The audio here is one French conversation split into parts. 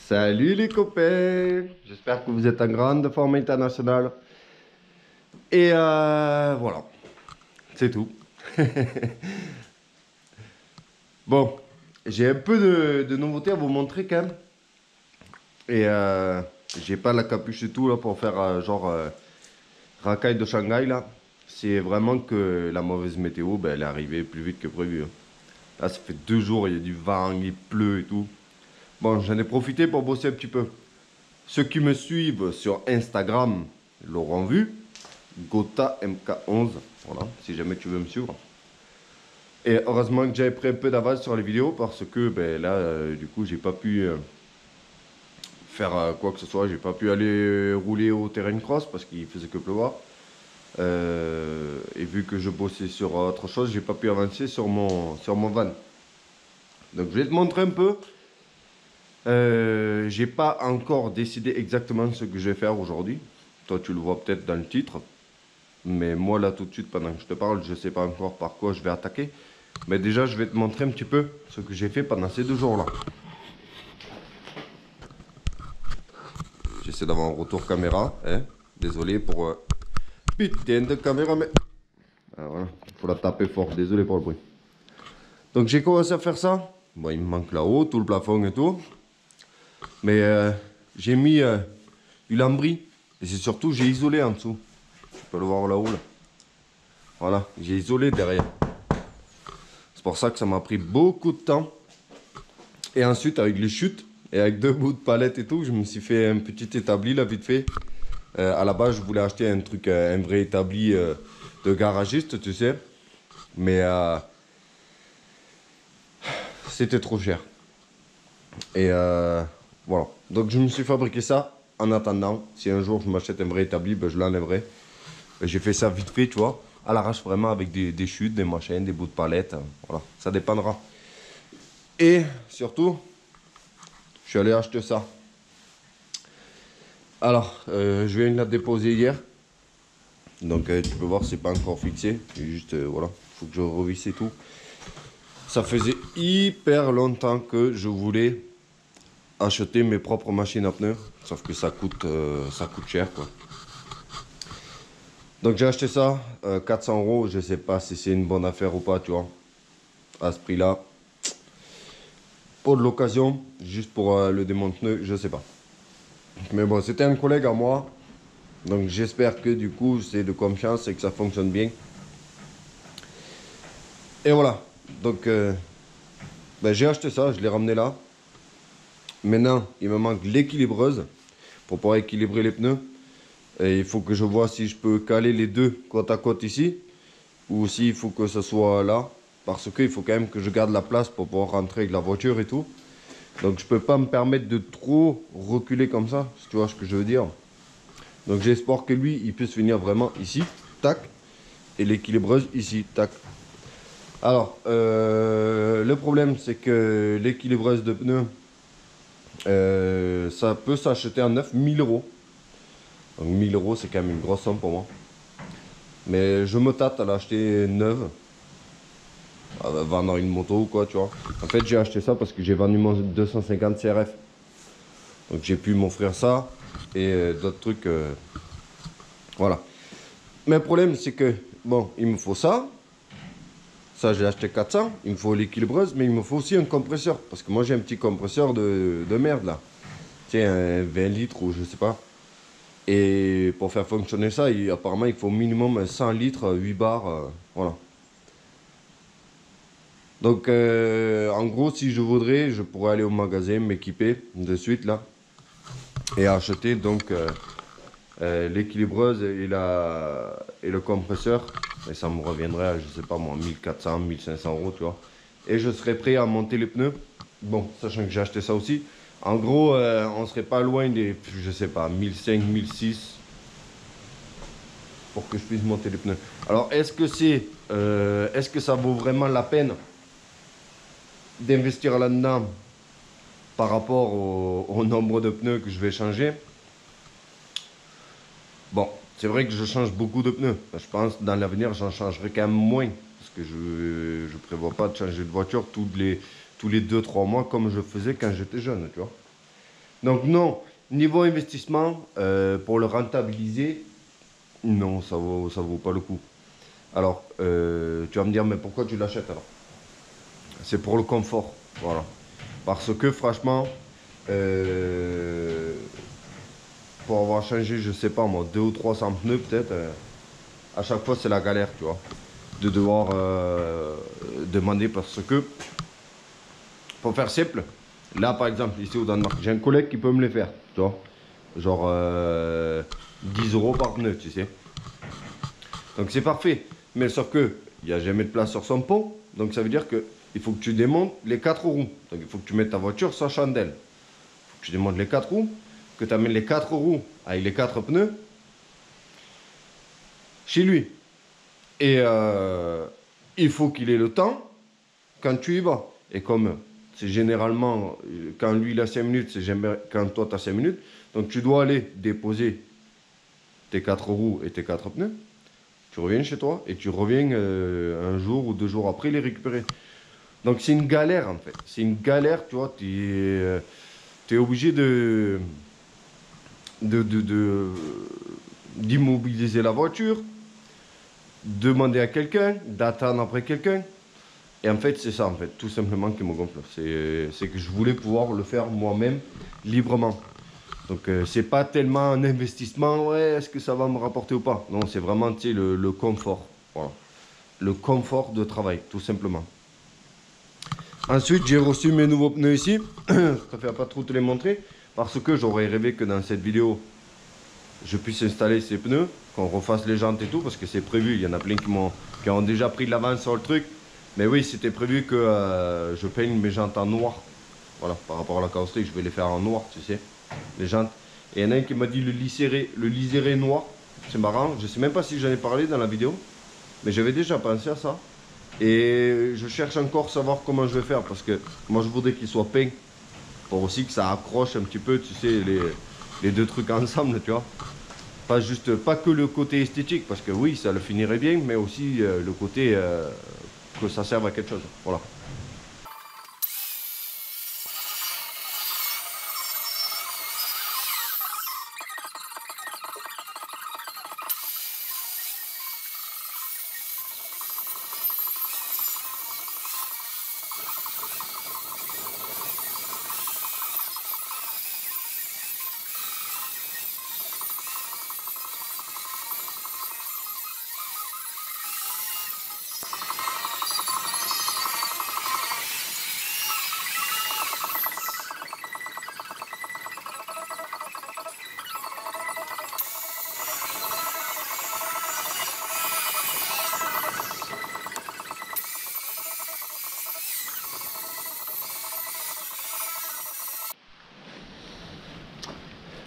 Salut les copains, j'espère que vous êtes en grande forme internationale. Et voilà, c'est tout. Bon, j'ai un peu de nouveautés à vous montrer quand même. Et j'ai pas la capuche et tout là pour faire racaille de Shanghai là. C'est vraiment que la mauvaise météo, ben, elle est arrivée plus vite que prévu, hein. Là, ça fait 2 jours, il y a du vent, il pleut et tout. Bon, j'en ai profité pour bosser un petit peu. Ceux qui me suivent sur Instagram l'auront vu. Gotha MK11. Voilà, si jamais tu veux me suivre. Et heureusement que j'avais pris un peu d'avance sur les vidéos parce que ben, là, du coup, j'ai pas pu faire quoi que ce soit. J'ai pas pu aller rouler au terrain de cross parce qu'il faisait que pleuvoir. Et vu que je bossais sur autre chose, j'ai pas pu avancer sur mon van. Donc je vais te montrer un peu. J'ai pas encore décidé exactement ce que je vais faire aujourd'hui. Toi, tu le vois peut-être dans le titre. Mais moi, là, tout de suite, pendant que je te parle, je sais pas encore par quoi je vais attaquer. Mais déjà, je vais te montrer un petit peu ce que j'ai fait pendant ces 2 jours-là. J'essaie d'avoir un retour caméra, hein. Désolé pour... putain de caméra, mais... Ah, voilà, faut la taper fort, désolé pour le bruit. Donc j'ai commencé à faire ça. Bon, il me manque là-haut, tout le plafond et tout. Mais j'ai mis du lambris. Et c'est surtout, j'ai isolé en dessous. Tu peux le voir là-haut, là. Voilà, j'ai isolé derrière. C'est pour ça que ça m'a pris beaucoup de temps. Et ensuite, avec les chutes et avec 2 bouts de palette et tout, je me suis fait un petit établi là, vite fait. À la base, je voulais acheter un truc, un vrai établi de garagiste, tu sais. Mais c'était trop cher. Et voilà. Donc, je me suis fabriqué ça en attendant. Si un jour je m'achète un vrai établi, ben, je l'enlèverai. Ben, j'ai fait ça vite fait, tu vois. À l'arrache vraiment avec des chutes, des machins, des bouts de palette. Voilà, ça dépendra. Et surtout, je suis allé acheter ça. Alors, je viens de la déposer hier. Donc, tu peux voir, c'est pas encore fixé. Juste, voilà, faut que je revisse et tout. Ça faisait hyper longtemps que je voulais acheter mes propres machines à pneus. Sauf que ça coûte cher, quoi. Donc, j'ai acheté ça, 400 euros. Je sais pas si c'est une bonne affaire ou pas, tu vois. À ce prix-là. Pour de l'occasion, juste pour le démonte-pneu, je sais pas. Mais bon, c'était un collègue à moi. Donc j'espère que du coup c'est de confiance et que ça fonctionne bien. Et voilà. Donc ben, j'ai acheté ça, je l'ai ramené là. Maintenant, il me manque l'équilibreuse pour pouvoir équilibrer les pneus. Et il faut que je vois si je peux caler les deux côte à côte ici. Ou s'il faut que ce soit là. Parce qu'il faut quand même que je garde la place pour pouvoir rentrer avec la voiture et tout. Donc je peux pas me permettre de trop reculer comme ça, si tu vois ce que je veux dire. Donc j'espère que lui, il puisse venir vraiment ici, tac, et l'équilibreuse ici, tac. Alors, le problème, c'est que l'équilibreuse de pneus, ça peut s'acheter en neuf 1000 euros. Donc 1000 euros, c'est quand même une grosse somme pour moi. Mais je me tâte à l'acheter neuve, à vendre une moto ou quoi, tu vois. En fait, j'ai acheté ça parce que j'ai vendu mon 250 CRF. Donc j'ai pu m'offrir ça et d'autres trucs. Voilà. Mais le problème, c'est que, bon, il me faut ça. Ça, j'ai acheté 400. Il me faut l'équilibreuse, mais il me faut aussi un compresseur. Parce que moi, j'ai un petit compresseur de merde, là. Tiens, un 20 litres ou je sais pas. Et pour faire fonctionner ça, apparemment, il faut minimum 100 litres, 8 bars. Voilà. Donc, en gros, si je voudrais, je pourrais aller au magasin, m'équiper de suite, là. Et acheter, donc, l'équilibreuse et le compresseur. Et ça me reviendrait à, je sais pas moi, 1400, 1500 euros, tu vois. Et je serais prêt à monter les pneus. Bon, sachant que j'ai acheté ça aussi. En gros, on serait pas loin des, je sais pas, 1500, 1600 pour que je puisse monter les pneus. Alors, est-ce que ça vaut vraiment la peine d'investir là-dedans par rapport au nombre de pneus que je vais changer? Bon, c'est vrai que je change beaucoup de pneus. Je pense que dans l'avenir, j'en changerai quand même moins. Parce que je ne prévois pas de changer de voiture tous les 2-3 mois comme je faisais quand j'étais jeune, tu vois. Donc non, niveau investissement, pour le rentabiliser, non, ça vaut pas le coup. Alors, tu vas me dire, mais pourquoi tu l'achètes alors? C'est pour le confort, voilà. Parce que franchement, pour avoir changé, je sais pas moi, 200 ou 300 pneus peut-être, à chaque fois c'est la galère, tu vois. De devoir demander parce que, pour faire simple, là par exemple, ici au Danemark, j'ai un collègue qui peut me les faire, tu vois. Genre 10 euros par pneu, tu sais. Donc c'est parfait. Mais sauf que, il n'y a jamais de place sur son pont, donc ça veut dire que il faut que tu démontes les 4 roues. Donc il faut que tu mettes ta voiture sans chandelle. Il faut que tu démontes les 4 roues, que tu amènes les 4 roues avec les 4 pneus chez lui. Et il faut qu'il ait le temps quand tu y vas. Et comme c'est généralement, quand lui il a 5 minutes, c'est jamais quand toi tu as 5 minutes. Donc tu dois aller déposer tes 4 roues et tes 4 pneus. Tu reviens chez toi et tu reviens un jour ou 2 jours après les récupérer. Donc c'est une galère en fait. C'est une galère, tu vois. Tu es obligé d'immobiliser la voiture, demander à quelqu'un, d'attendre après quelqu'un. Et en fait, c'est ça, en fait, tout simplement qui me gonfle. C'est que je voulais pouvoir le faire moi-même, librement. Donc, c'est pas tellement un investissement, ouais, est-ce que ça va me rapporter ou pas? Non, c'est vraiment, tu sais, le confort. Voilà. Le confort de travail, tout simplement. Ensuite, j'ai reçu mes nouveaux pneus ici. Je préfère pas trop te les montrer, parce que j'aurais rêvé que dans cette vidéo, je puisse installer ces pneus, qu'on refasse les jantes et tout, parce que c'est prévu. Il y en a plein qui ont déjà pris de l'avance sur le truc. Mais oui, c'était prévu que je peigne mes jantes en noir. Voilà, par rapport à la carrosserie, je vais les faire en noir, tu sais, les jantes. Et il y en a un qui m'a dit le liseré noir. C'est marrant, je sais même pas si j'en ai parlé dans la vidéo, mais j'avais déjà pensé à ça. Et je cherche encore à savoir comment je vais faire, parce que moi je voudrais qu'il soit peint, pour aussi que ça accroche un petit peu, tu sais, les deux trucs ensemble, tu vois. Pas que le côté esthétique, parce que oui, ça le finirait bien, mais aussi le côté que ça serve à quelque chose. Voilà.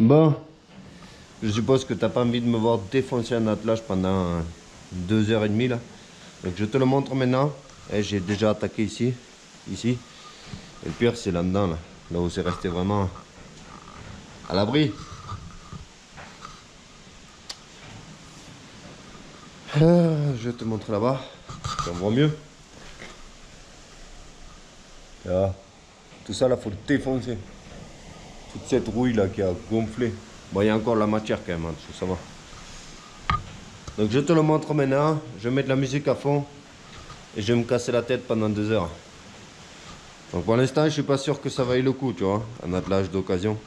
Bon, je suppose que t'as pas envie de me voir défoncer un attelage pendant 2h30 là. Donc je te le montre maintenant. Et j'ai déjà attaqué ici. Et le pire c'est là-dedans là où c'est resté vraiment à l'abri. Je vais te montrer là-bas. On voit mieux. Là. Tout ça là faut le défoncer. Toute cette rouille là qui a gonflé. Bon, il y a encore la matière quand même en dessous, ça va. Donc je te le montre maintenant. Je vais mettre la musique à fond. Et je vais me casser la tête pendant 2 heures. Donc pour l'instant, je suis pas sûr que ça vaille le coup, tu vois. Un attelage d'occasion.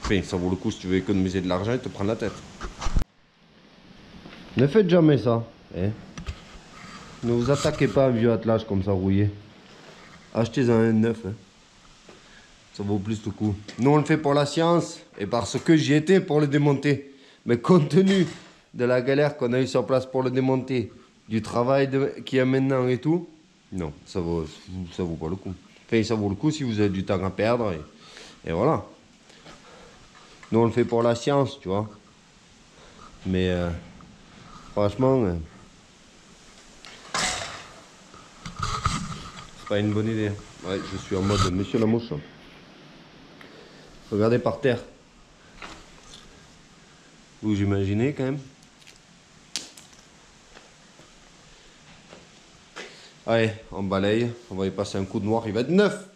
Enfin, ça vaut le coup si tu veux économiser de l'argent et te prendre la tête. Ne faites jamais ça. Hein. Ne vous attaquez pas à un vieux attelage comme ça rouillé. Achetez-en un neuf. Hein. Ça vaut plus le coup. Nous, on le fait pour la science et parce que j'y étais pour le démonter. Mais compte tenu de la galère qu'on a eu sur place pour le démonter, du travail qu'il y a maintenant et tout, non, ça vaut pas le coup. Enfin, ça vaut le coup si vous avez du temps à perdre et voilà. Nous, on le fait pour la science, tu vois. Mais franchement, c'est pas une bonne idée. Ouais, je suis en mode Monsieur la Mouche. Regardez par terre. Vous imaginez quand même. Allez, on balaye. On va y passer un coup de noir. Il va être neuf.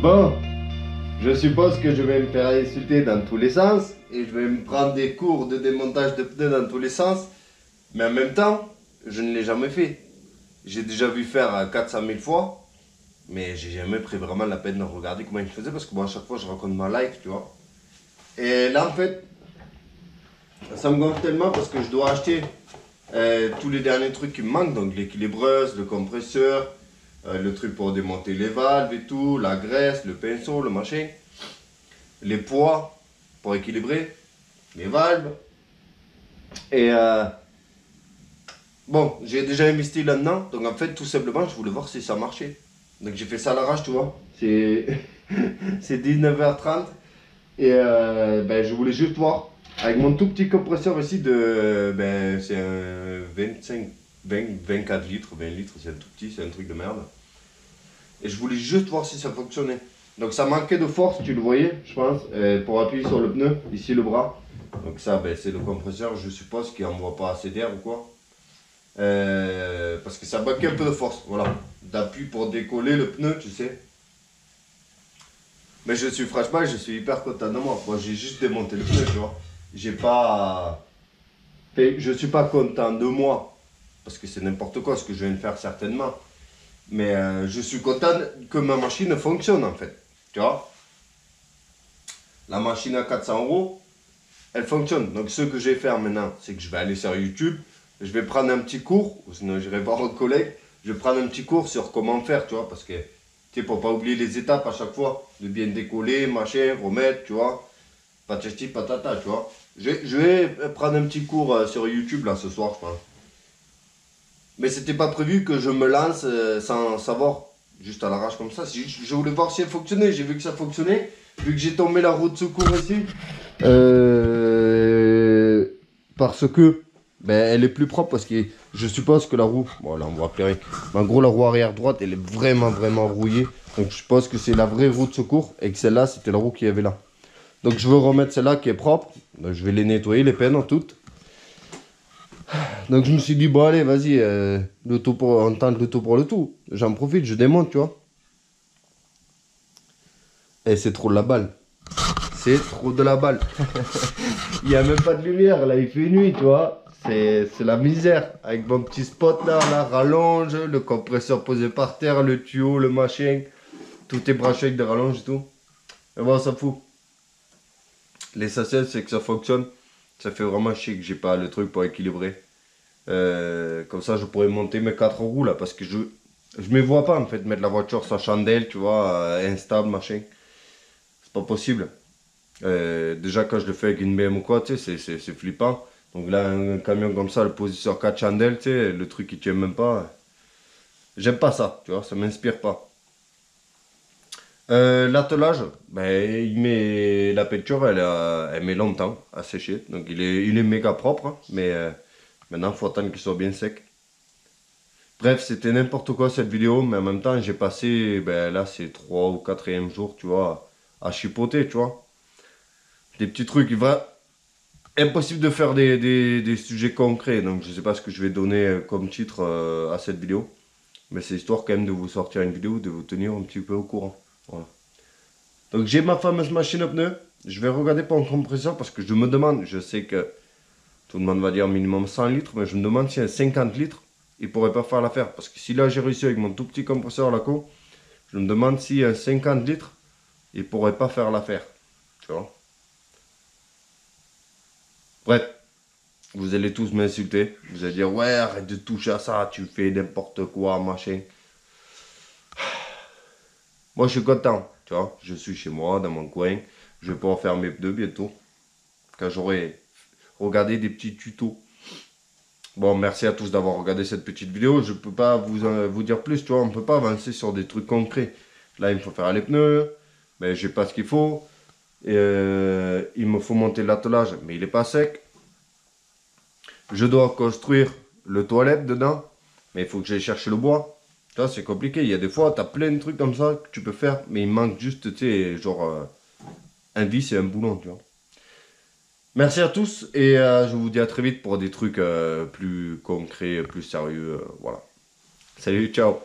Bon, je suppose que je vais me faire insulter dans tous les sens et je vais me prendre des cours de démontage de pneus dans tous les sens. Mais en même temps, je ne l'ai jamais fait. J'ai déjà vu faire 400 000 fois, mais j'ai jamais pris vraiment la peine de regarder comment il faisait parce que moi à chaque fois je raconte ma life, tu vois. Et là en fait, ça me gonfle tellement parce que je dois acheter tous les derniers trucs qui me manquent, donc l'équilibreuse, le compresseur, le truc pour démonter les valves et tout, la graisse, le pinceau, le machin, les poids pour équilibrer, les valves. Et bon, j'ai déjà investi là-dedans, donc en fait tout simplement je voulais voir si ça marchait. Donc j'ai fait ça à l'arrache, tu vois. C'est c'est 19h30 et ben, je voulais juste voir. Avec mon tout petit compresseur ici de, ben, c'est un 24 litres, 20 litres, c'est un tout petit, c'est un truc de merde. Et je voulais juste voir si ça fonctionnait. Donc ça manquait de force, tu le voyais, je pense, pour appuyer sur le pneu, ici le bras. Donc ça, ben, c'est le compresseur, je suppose, qui n'envoie pas assez d'air ou quoi. Parce que ça manquait un peu de force, voilà. D'appui pour décoller le pneu, tu sais. Mais franchement, je suis hyper content de moi. Moi, j'ai juste démonté le pneu, tu vois. J'ai pas... Je suis pas content de moi, parce que c'est n'importe quoi ce que je viens de faire certainement. Mais je suis content que ma machine fonctionne en fait. Tu vois, la machine à 400 €, elle fonctionne. Donc ce que je vais faire maintenant, c'est que je vais aller sur YouTube. Je vais prendre un petit cours, ou sinon je vais voir un collègue. Je vais prendre un petit cours sur comment faire, tu vois, parce que tu sais, pour pas oublier les étapes à chaque fois, de bien décoller, machin, remettre, tu vois. Patati patata, tu vois. Je vais prendre un petit cours sur YouTube là ce soir, je pense. Mais c'était pas prévu que je me lance sans savoir, juste à l'arrache comme ça. Je voulais voir si elle fonctionnait, j'ai vu que ça fonctionnait. Vu que j'ai tombé la roue de secours ici, parce que ben, elle est plus propre, parce que je suppose que la roue, bon là on voit plus rien, mais en gros la roue arrière droite elle est vraiment rouillée. Donc je suppose que c'est la vraie roue de secours et que celle-là c'était la roue qu'il y avait là. Donc je veux remettre celle-là qui est propre, donc je vais les nettoyer, les peines en toutes. Donc je me suis dit, bon allez, vas-y, on tente le tout pour le tout. J'en profite, je démonte, tu vois. Et c'est trop de la balle. C'est trop de la balle. Il n'y a même pas de lumière, là, il fait nuit, tu vois. C'est la misère. Avec mon petit spot là, la rallonge, le compresseur posé par terre, le tuyau, le machin. Tout est branché avec des rallonges et tout. Mais bon, on s'en fout. L'essentiel, c'est que ça fonctionne. Ça fait vraiment chier que j'ai pas le truc pour équilibrer. Comme ça je pourrais monter mes 4 roues là, parce que je me vois pas en fait mettre la voiture sans chandelle, tu vois, instable machin, c'est pas possible. Déjà quand je le fais avec une BM ou quoi, tu sais, c'est flippant. Donc là un camion comme ça le poser sur 4 chandelles, tu sais, le truc il tient même pas, j'aime pas ça, tu vois, ça m'inspire pas. L'attelage, ben, la peinture elle met longtemps à sécher, donc il est méga propre, hein, mais maintenant il faut attendre qu'il soit bien sec. Bref, c'était n'importe quoi cette vidéo, mais en même temps, j'ai passé, ben là, c'est 3 ou 4e jour, tu vois, à chipoter, tu vois. Des petits trucs, impossible de faire des sujets concrets, donc je sais pas ce que je vais donner comme titre à cette vidéo. Mais c'est histoire quand même de vous sortir une vidéo, de vous tenir un petit peu au courant. Voilà. Donc j'ai ma fameuse machine à pneus, je vais regarder pour un compresseur parce que je me demande, je sais que tout le monde va dire minimum 100 litres, mais je me demande si un 50 litres, il pourrait pas faire l'affaire. Parce que si là j'ai réussi avec mon tout petit compresseur à la co, je me demande si un 50 litres, il pourrait pas faire l'affaire. Tu vois. Bref, vous allez tous m'insulter. Vous allez dire, ouais, arrête de toucher à ça, tu fais n'importe quoi, machin. Moi je suis content, tu vois. Je suis chez moi, dans mon coin. Je vais pouvoir faire mes pneus bientôt. Quand j'aurai regardé des petits tutos. Bon, merci à tous d'avoir regardé cette petite vidéo. Je peux pas vous dire plus, tu vois. On peut pas avancer sur des trucs concrets. Là, il me faut faire les pneus. Mais j'ai pas ce qu'il faut. Et, il me faut monter l'attelage, mais il est pas sec. Je dois construire le toilette dedans. Mais il faut que j'aille chercher le bois. Tu vois, c'est compliqué. Il y a des fois, tu as plein de trucs comme ça que tu peux faire. Mais il manque juste, tu sais, genre un vis et un boulon, tu vois. Merci à tous et je vous dis à très vite pour des trucs plus concrets, plus sérieux. Voilà. Salut, ciao.